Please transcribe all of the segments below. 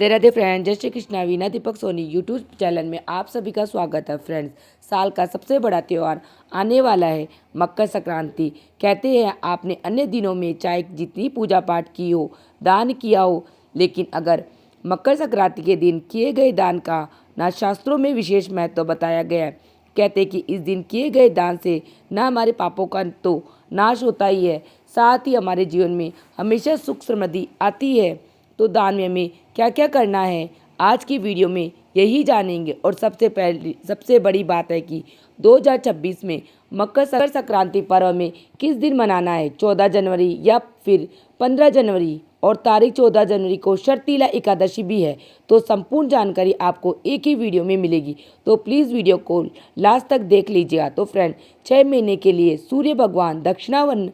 Radhe Radhe friends, जय Shri Krishna. Veena Deepak Soni YouTube channel में आप सभी का स्वागत है। फ्रेंड्स, साल का सबसे बड़ा त्यौहार आने वाला है, मकर संक्रांति। कहते हैं आपने अन्य दिनों में चाहे जितनी पूजा पाठ की हो, दान किया हो, लेकिन अगर मकर संक्रांति के दिन किए गए दान का ना शास्त्रों में विशेष महत्व बताया गया है। कहते कि इस दिन किए गए दान से न हमारे पापों का तो नाश होता ही है, साथ ही हमारे जीवन में हमेशा सुख समृद्धि आती है। तो दान में हमें क्या क्या करना है, आज की वीडियो में यही जानेंगे। और सबसे बड़ी बात है कि 2026 में मकर संक्रांति पर्व में किस दिन मनाना है, 14 जनवरी या फिर 15 जनवरी, और तारीख 14 जनवरी को शर्तिला एकादशी भी है। तो संपूर्ण जानकारी आपको एक ही वीडियो में मिलेगी, तो प्लीज़ वीडियो को लास्ट तक देख लीजिएगा। तो फ्रेंड, 6 महीने के लिए सूर्य भगवान दक्षिणावन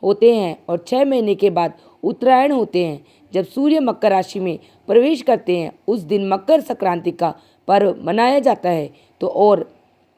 होते हैं और 6 महीने के बाद उत्तरायण होते हैं। जब सूर्य मकर राशि में प्रवेश करते हैं उस दिन मकर संक्रांति का पर्व मनाया जाता है। तो और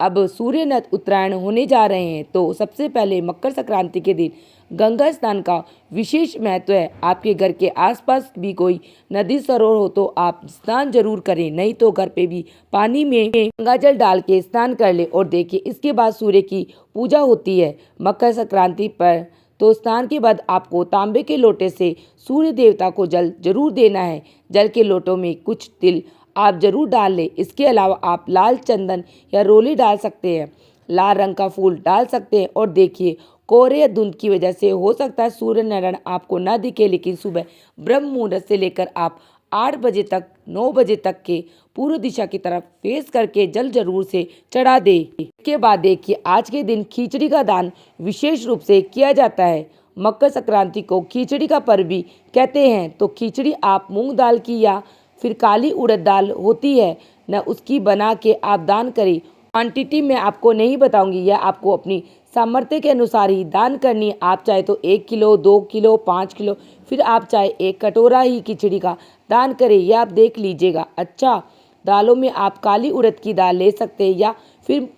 अब सूर्य न उत्तरायण होने जा रहे हैं, तो सबसे पहले मकर संक्रांति के दिन गंगा स्नान का विशेष महत्व है। आपके घर के आसपास भी कोई नदी सरोवर हो तो आप स्नान जरूर करें, नहीं तो घर पे भी पानी में गंगा जल डाल के स्नान कर ले। और देखिए, इसके बाद सूर्य की पूजा होती है मकर संक्रांति पर। तो स्नान के बाद आपको तांबे के लोटे से सूर्य देवता को जल जरूर देना है। जल के लोटों में कुछ तिल आप जरूर डाल लें। इसके अलावा आप लाल चंदन या रोली डाल सकते हैं, लाल रंग का फूल डाल सकते हैं। और देखिए, कोहरे या धुंध की वजह से हो सकता है सूर्य नारायण आपको न दिखे, लेकिन सुबह ब्रह्म मुहूर्त से लेकर आप 8 बजे तक 9 बजे तक के पूर्व दिशा की तरफ फेस करके जल जरूर से चढ़ा दे। इसके बाद देखिए, आज के दिन खिचड़ी का दान विशेष रूप से किया जाता है। मकर संक्रांति को खिचड़ी का पर्व भी कहते हैं। तो खिचड़ी आप मूंग दाल की या फिर काली उड़द दाल होती है न, उसकी बना के आप दान करें। क्वांटिटी में आपको नहीं बताऊंगी, यह आपको अपनी सामर्थ्य के अनुसार ही दान करनी है। आप चाहे तो 1 किलो, 2 किलो, 5 किलो, फिर आप चाहे 1 कटोरा ही खिचड़ी का दान करें, यह आप देख लीजिएगा। अच्छा, दालों में आप काली उड़द की दाल ले सकते हैं या फिर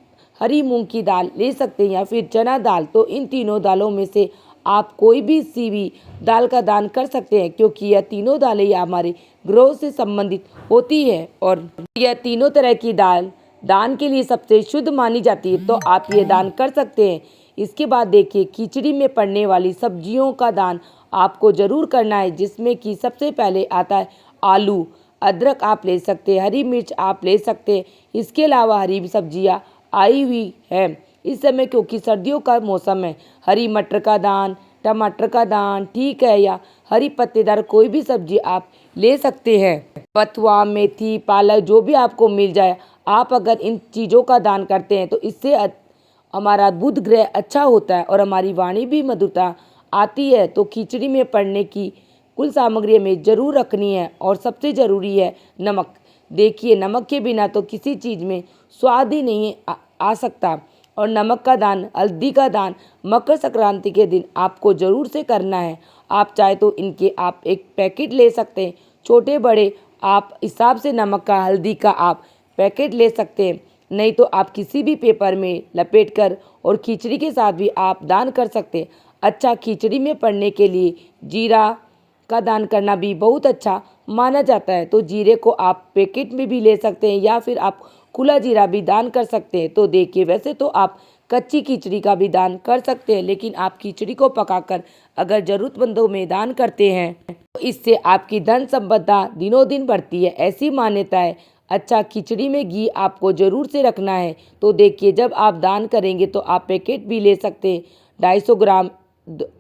हरी मूंग की दाल ले सकते हैं या फिर चना दाल। तो इन तीनों दालों में से आप कोई भी सी भी दाल का दान कर सकते हैं, क्योंकि यह तीनों दालें या हमारे ग्रह से संबंधित होती है और यह तीनों तरह की दाल दान के लिए सबसे शुद्ध मानी जाती है। तो आप ये दान कर सकते हैं। इसके बाद देखिए, खिचड़ी में पड़ने वाली सब्जियों का दान आपको जरूर करना है, जिसमें कि सबसे पहले आता है आलू, अदरक आप ले सकते हैं, हरी मिर्च आप ले सकते हैं। इसके अलावा हरी सब्जियां आई हुई है इस समय, क्योंकि सर्दियों का मौसम है। हरी मटर का दान, टमाटर का दान, ठीक है, या हरी पत्तेदार कोई भी सब्जी आप ले सकते हैं। बथुआ, मेथी, पालक जो भी आपको मिल जाए, आप अगर इन चीज़ों का दान करते हैं तो इससे हमारा बुध ग्रह अच्छा होता है और हमारी वाणी भी मधुरता आती है। तो खिचड़ी में पड़ने की कुल सामग्री में ज़रूर रखनी है। और सबसे ज़रूरी है नमक। देखिए, नमक के बिना तो किसी चीज़ में स्वाद ही नहीं आ सकता। और नमक का दान, हल्दी का दान मकर संक्रांति के दिन आपको ज़रूर से करना है। आप चाहे तो इनके आप एक पैकेट ले सकते हैं, छोटे बड़े आप हिसाब से नमक का, हल्दी का आप पैकेट ले सकते हैं, नहीं तो आप किसी भी पेपर में लपेटकर और खिचड़ी के साथ भी आप दान कर सकते हैं। अच्छा, खिचड़ी में पड़ने के लिए जीरा का दान करना भी बहुत अच्छा माना जाता है। तो जीरे को आप पैकेट में भी ले सकते हैं या फिर आप खुला जीरा भी दान कर सकते हैं। तो देखिए, वैसे तो आप कच्ची खिचड़ी का भी दान कर सकते हैं, लेकिन आप खिचड़ी को पकाकर अगर ज़रूरतमंदों में दान करते हैं तो इससे आपकी धन संपदा दिनों दिन बढ़ती है, ऐसी मान्यता है। अच्छा, खिचड़ी में घी आपको ज़रूर से रखना है। तो देखिए, जब आप दान करेंगे तो आप पैकेट भी ले सकते हैं, 250 ग्राम,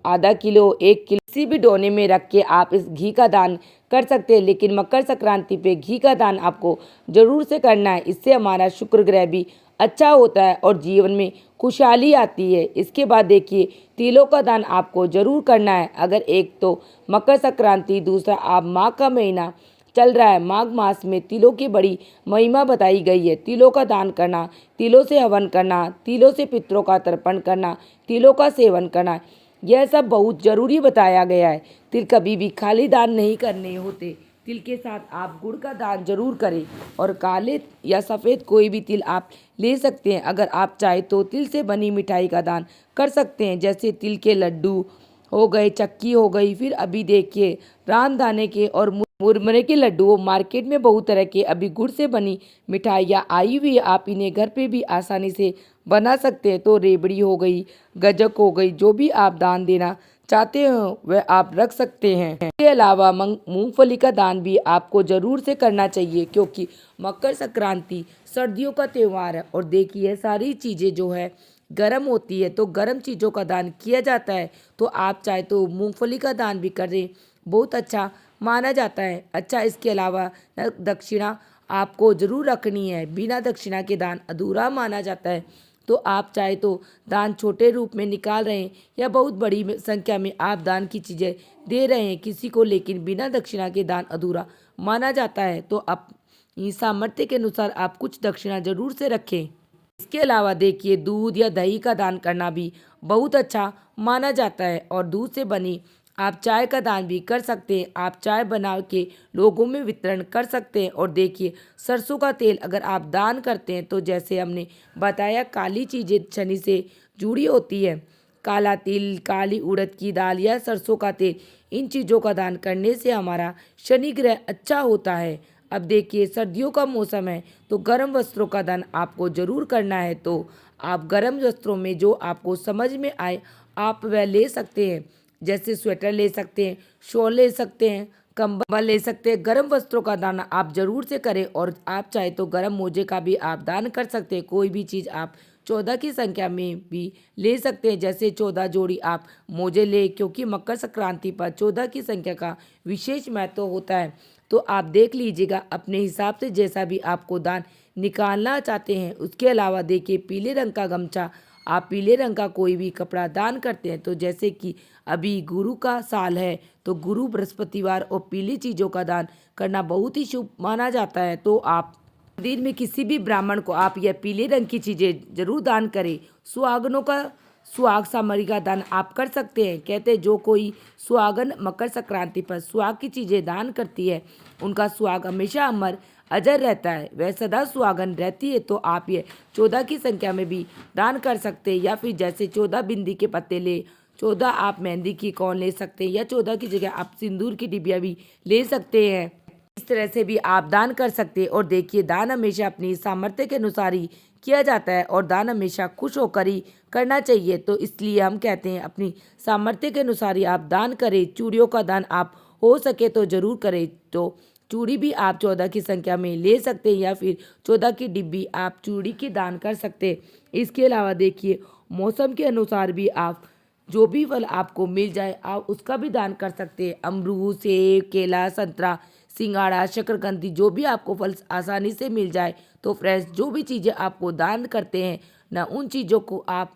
आधा किलो, 1 किलो, किसी भी डोने में रख के आप इस घी का दान कर सकते हैं। लेकिन मकर संक्रांति पे घी का दान आपको ज़रूर से करना है। इससे हमारा शुक्र ग्रह भी अच्छा होता है और जीवन में खुशहाली आती है। इसके बाद देखिए, तिलों का दान आपको ज़रूर करना है। अगर एक तो मकर संक्रांति, दूसरा आप माघ का महीना चल रहा है, माघ मास में तिलों की बड़ी महिमा बताई गई है। तिलों का दान करना, तिलों से हवन करना, तिलों से पितरों का तर्पण करना, तिलों का सेवन करना, यह सब बहुत ज़रूरी बताया गया है। तिल कभी भी खाली दान नहीं करने होते। तिल के साथ आप गुड़ का दान जरूर करें और काले या सफ़ेद कोई भी तिल आप ले सकते हैं। अगर आप चाहे तो तिल से बनी मिठाई का दान कर सकते हैं, जैसे तिल के लड्डू हो गए, चक्की हो गई। फिर अभी देखिए, रामदाने के और मुरमुरे के लड्डू मार्केट में बहुत तरह के अभी गुड़ से बनी मिठाइयाँ आई हुई है, आप इन्हें घर पे भी आसानी से बना सकते हैं। तो रेवड़ी हो गई, गज्जक हो गई, जो भी आप दान देना चाहते हो वह आप रख सकते हैं। इसके अलावा मूंगफली का दान भी आपको जरूर से करना चाहिए, क्योंकि मकर संक्रांति सर्दियों का त्यौहार है और देखिए सारी चीज़ें जो है गर्म होती है, तो गर्म चीज़ों का दान किया जाता है। तो आप चाहे तो मूंगफली का दान भी करें, बहुत अच्छा माना जाता है। अच्छा, इसके अलावा दक्षिणा आपको जरूर रखनी है, बिना दक्षिणा के दान अधूरा माना जाता है। तो आप चाहे तो दान छोटे रूप में निकाल रहे हैं या बहुत बड़ी संख्या में आप दान की चीज़ें दे रहे हैं किसी को, लेकिन बिना दक्षिणा के दान अधूरा माना जाता है। तो अपनी सामर्थ्य के अनुसार आप कुछ दक्षिणा जरूर से रखें। इसके अलावा देखिए दूध या दही का दान करना भी बहुत अच्छा माना जाता है और दूध से बनी आप चाय का दान भी कर सकते हैं। आप चाय बना के लोगों में वितरण कर सकते हैं। और देखिए सरसों का तेल अगर आप दान करते हैं तो जैसे हमने बताया काली चीज़ें शनि से जुड़ी होती है, काला तिल, काली उड़द की दाल या सरसों का तेल, इन चीज़ों का दान करने से हमारा शनि ग्रह अच्छा होता है। अब देखिए सर्दियों का मौसम है तो गर्म वस्त्रों का दान आपको ज़रूर करना है। तो आप गर्म वस्त्रों में जो आपको समझ में आए आप वह ले सकते हैं, जैसे स्वेटर ले सकते हैं, शॉल ले सकते हैं, कंबल ले सकते हैं। गर्म वस्त्रों का दान आप जरूर से करें। और आप चाहे तो गर्म मोजे का भी आप दान कर सकते हैं। कोई भी चीज़ आप 14 की संख्या में भी ले सकते हैं, जैसे 14 जोड़ी आप मोजे ले, क्योंकि मकर संक्रांति पर 14 की संख्या का विशेष महत्व होता है। तो आप देख लीजिएगा अपने हिसाब से जैसा भी आपको दान निकालना चाहते हैं। उसके अलावा देखिए पीले रंग का गमछा, आप पीले रंग का कोई भी कपड़ा दान करते हैं तो जैसे कि अभी गुरु का साल है तो गुरु बृहस्पतिवार और पीली चीज़ों का दान करना बहुत ही शुभ माना जाता है। तो आप मंदिर में किसी भी ब्राह्मण को आप यह पीले रंग की चीज़ें जरूर दान करें। सुहागनों का सुहाग सामग्री का दान आप कर सकते हैं। कहते हैं जो कोई सुहागन मकर संक्रांति पर सुहाग की चीज़ें दान करती है उनका सुहाग हमेशा अमर अजर रहता है, वह सदा सुहागन रहती है। तो आप ये 14 की संख्या में भी दान कर सकते हैं, या फिर जैसे 14 बिंदी के पत्ते ले, 14 आप मेहंदी की कौन ले सकते हैं, या 14 की जगह आप सिंदूर की डिबिया भी ले सकते हैं। इस तरह से भी आप दान कर सकते हैं। और देखिए दान हमेशा अपनी सामर्थ्य के अनुसार ही किया जाता है और दान हमेशा खुश होकर ही करना चाहिए। तो इसलिए हम कहते हैं अपनी सामर्थ्य के अनुसार ही आप दान करें। चूड़ियों का दान आप हो सके तो ज़रूर करें। तो चूड़ी भी आप 14 की संख्या में ले सकते हैं, या फिर 14 की डिब्बी आप चूड़ी की दान कर सकते हैं। इसके अलावा देखिए मौसम के अनुसार भी आप जो भी फल आपको मिल जाए आप उसका भी दान कर सकते हैं। अमरूद, सेब, केला, संतरा, सिंगाड़ा, शकरकंदी, जो भी आपको फल आसानी से मिल जाए तो फ्रेंड्स जो भी चीज़ें आपको दान करते हैं ना उन चीज़ों को आप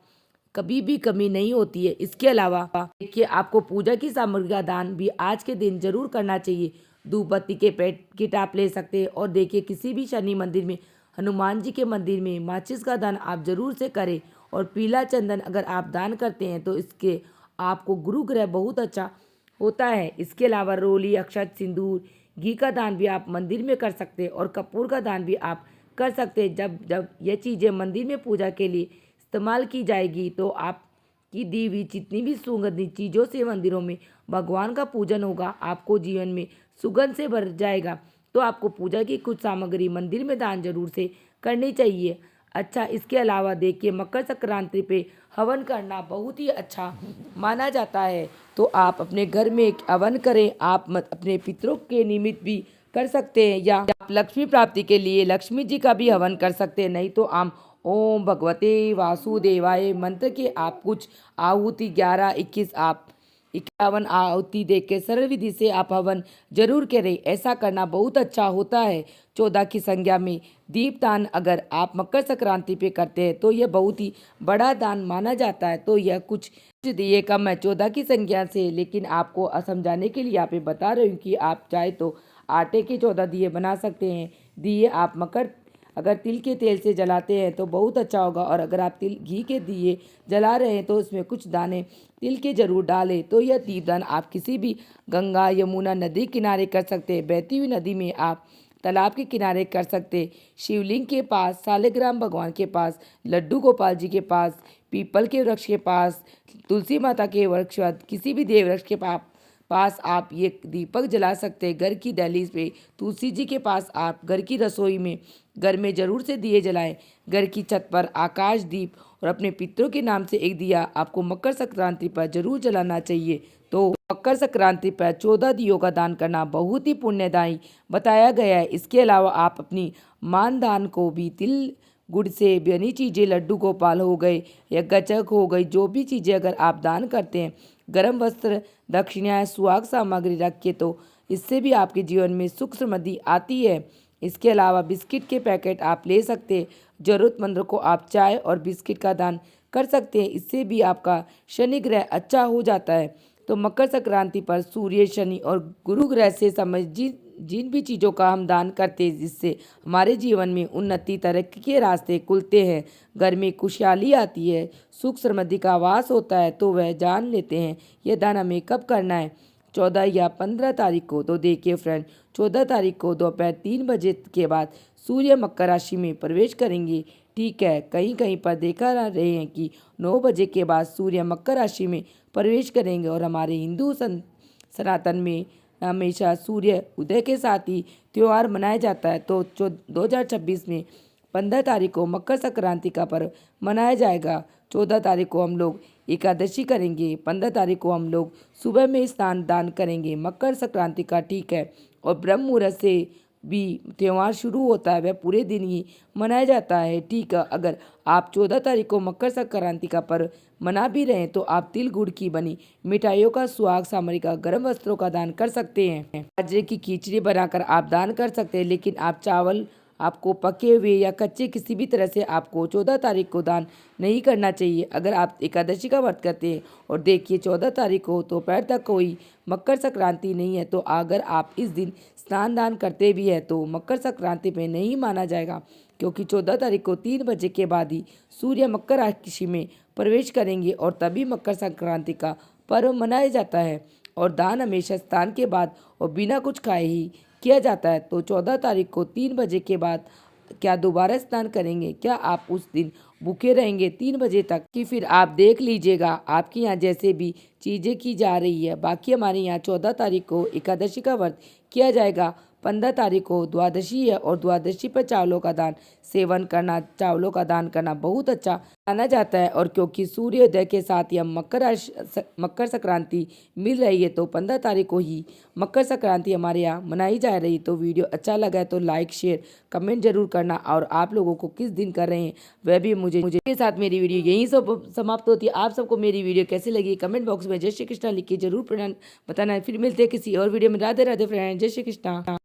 कभी भी कमी नहीं होती है। इसके अलावा देखिए आपको पूजा की सामग्री का दान भी आज के दिन जरूर करना चाहिए। धूप बत्ती के पैकेट आप ले सकते हैं। और देखिए किसी भी शनि मंदिर में, हनुमान जी के मंदिर में माचिस का दान आप जरूर से करें। और पीला चंदन अगर आप दान करते हैं तो इसके आपको गुरु ग्रह बहुत अच्छा होता है। इसके अलावा रोली, अक्षत, सिंदूर, घी का दान भी आप मंदिर में कर सकते हैं और कपूर का दान भी आप कर सकते हैं। जब जब ये चीज़ें मंदिर में पूजा के लिए इस्तेमाल की जाएगी तो आपकी दी हुई जितनी भी सुगंधित चीज़ों से मंदिरों में भगवान का पूजन होगा, आपको जीवन में सुगंध से भर जाएगा। तो आपको पूजा की कुछ सामग्री मंदिर में दान जरूर से करनी चाहिए। अच्छा, इसके अलावा देखिए मकर संक्रांति पे हवन करना बहुत ही अच्छा माना जाता है। तो आप अपने घर में एक हवन करें। आप अपने पितरों के निमित्त भी कर सकते हैं, या आप लक्ष्मी प्राप्ति के लिए लक्ष्मी जी का भी हवन कर सकते हैं। नहीं तो आप ओम भगवते वासुदेवाय मंत्र के आप कुछ आहुति 11, 21 आप 51 आहुति दे के सरल विधि से आप हवन जरूर करें। ऐसा करना बहुत अच्छा होता है। 14 की संख्या में दीपदान अगर आप मकर संक्रांति पे करते हैं तो यह बहुत ही बड़ा दान माना जाता है। तो यह कुछ दिए कम है 14 की संख्या से, लेकिन आपको समझाने के लिए यहाँ पे बता रही हूँ कि आप चाहे तो आटे के 14 दिए बना सकते हैं। दिए आप अगर तिल के तेल से जलाते हैं तो बहुत अच्छा होगा। और अगर आप घी के दिए जला रहे हैं तो उसमें कुछ दाने तिल के जरूर डालें। तो यह दीपदान आप किसी भी गंगा, यमुना, नदी किनारे कर सकते हैं। बहती हुई नदी में आप तालाब के किनारे कर सकते, शिवलिंग के पास, सालिग्राम भगवान के पास, लड्डू गोपाल जी के पास, पीपल के वृक्ष के पास, तुलसी माता के वृक्ष, किसी भी देव वृक्ष के पास पास आप ये दीपक जला सकते हैं। घर की दहलीज पे तुलसी जी के पास आप घर की रसोई में घर में जरूर से दिए जलाएं। घर की छत पर आकाश दीप और अपने पितरों के नाम से एक दिया आपको मकर संक्रांति पर जरूर जलाना चाहिए। तो मकर संक्रांति पर 14 दियों का दान करना बहुत ही पुण्यदायी बताया गया है। इसके अलावा आप अपनी मानदान को भी तिल गुड़ से बनी चीज़ें, लड्डू गोपाल हो गए या गचक हो गई, जो भी चीज़ें अगर आप दान करते हैं, गर्म वस्त्र, दक्षिणाएं, सुहाग सामग्री रख के, तो इससे भी आपके जीवन में सुख समृद्धि आती है। इसके अलावा बिस्किट के पैकेट आप ले सकते हैं। ज़रूरतमंदों को आप चाय और बिस्किट का दान कर सकते हैं। इससे भी आपका शनि ग्रह अच्छा हो जाता है। तो मकर संक्रांति पर सूर्य, शनि और गुरु ग्रह से संबंधित जिन भी चीज़ों का हम दान करते हैं, जिससे हमारे जीवन में उन्नति तरक्की के रास्ते खुलते हैं, घर में खुशहाली आती है, सुख समृद्धि का वास होता है, तो वह जान लेते हैं यह दान हमें कब करना है, 14 या 15 तारीख को। तो देखिए फ्रेंड, 14 तारीख को दोपहर 3 बजे के बाद सूर्य मकर राशि में प्रवेश करेंगे। ठीक है, कहीं कहीं पर देखा रहे हैं कि 9 बजे के बाद सूर्य मकर राशि में प्रवेश करेंगे। और हमारे हिंदू सनातन में हमेशा सूर्य उदय के साथ ही त्यौहार मनाया जाता है। तो 2026 में 15 तारीख को मकर संक्रांति का पर्व मनाया जाएगा। 14 तारीख को हम लोग एकादशी करेंगे। 15 तारीख को हम लोग सुबह में स्नान दान करेंगे मकर संक्रांति का। ठीक है, और ब्रह्म मुहूर्त से भी त्यौहार शुरू होता है, वह पूरे दिन ही मनाया जाता है। ठीक है, अगर आप 14 तारीख को मकर संक्रांति का पर्व मना भी रहे हैं, तो आप तिल गुड़ की बनी मिठाइयों का, सुहाग सामग्री का, गर्म वस्त्रों का दान कर सकते हैं। बाजरे की खिचड़ी बनाकर आप दान कर सकते हैं, लेकिन आप चावल आपको पके हुए या कच्चे किसी भी तरह से आपको 14 तारीख को दान नहीं करना चाहिए। अगर आप एकादशी का व्रत करते हैं और देखिए 14 तारीख को दोपहर तक कोई मकर संक्रांति नहीं है, तो अगर आप इस दिन स्नान दान करते भी हैं तो मकर संक्रांति में नहीं माना जाएगा, क्योंकि 14 तारीख को 3 बजे के बाद ही सूर्य मकर राशि में प्रवेश करेंगे और तभी मकर संक्रांति का पर्व मनाया जाता है। और दान हमेशा स्नान के बाद और बिना कुछ खाए ही किया जाता है। तो 14 तारीख को 3 बजे के बाद क्या दोबारा स्नान करेंगे? क्या आप उस दिन भूखे रहेंगे 3 बजे तक, कि फिर आप देख लीजिएगा आपके यहाँ जैसे भी चीज़ें की जा रही है। बाकी हमारे यहाँ 14 तारीख को एकादशी का व्रत किया जाएगा। 15 तारीख को द्वादशी है और द्वादशी पर चावलों का दान सेवन करना, चावलों का दान करना बहुत अच्छा माना जाता है। और क्योंकि सूर्योदय के साथ ही हम मकर संक्रांति मिल रही है, तो 15 तारीख को ही मकर संक्रांति हमारे यहाँ मनाई जा रही है। तो वीडियो अच्छा लगा है तो लाइक शेयर कमेंट जरूर करना, और आप लोगों को किस दिन कर रहे हैं वह भी मुझे के साथ मेरी वीडियो यहीं सब समाप्त होती है। आप सबको मेरी वीडियो कैसी लगी कमेंट बॉक्स में जय श्री कृष्णा लिख के जरूर बताना है। फिर मिलते हैं किसी और वीडियो में। राधे राधे फ्रेंड, जय श्री कृष्णा।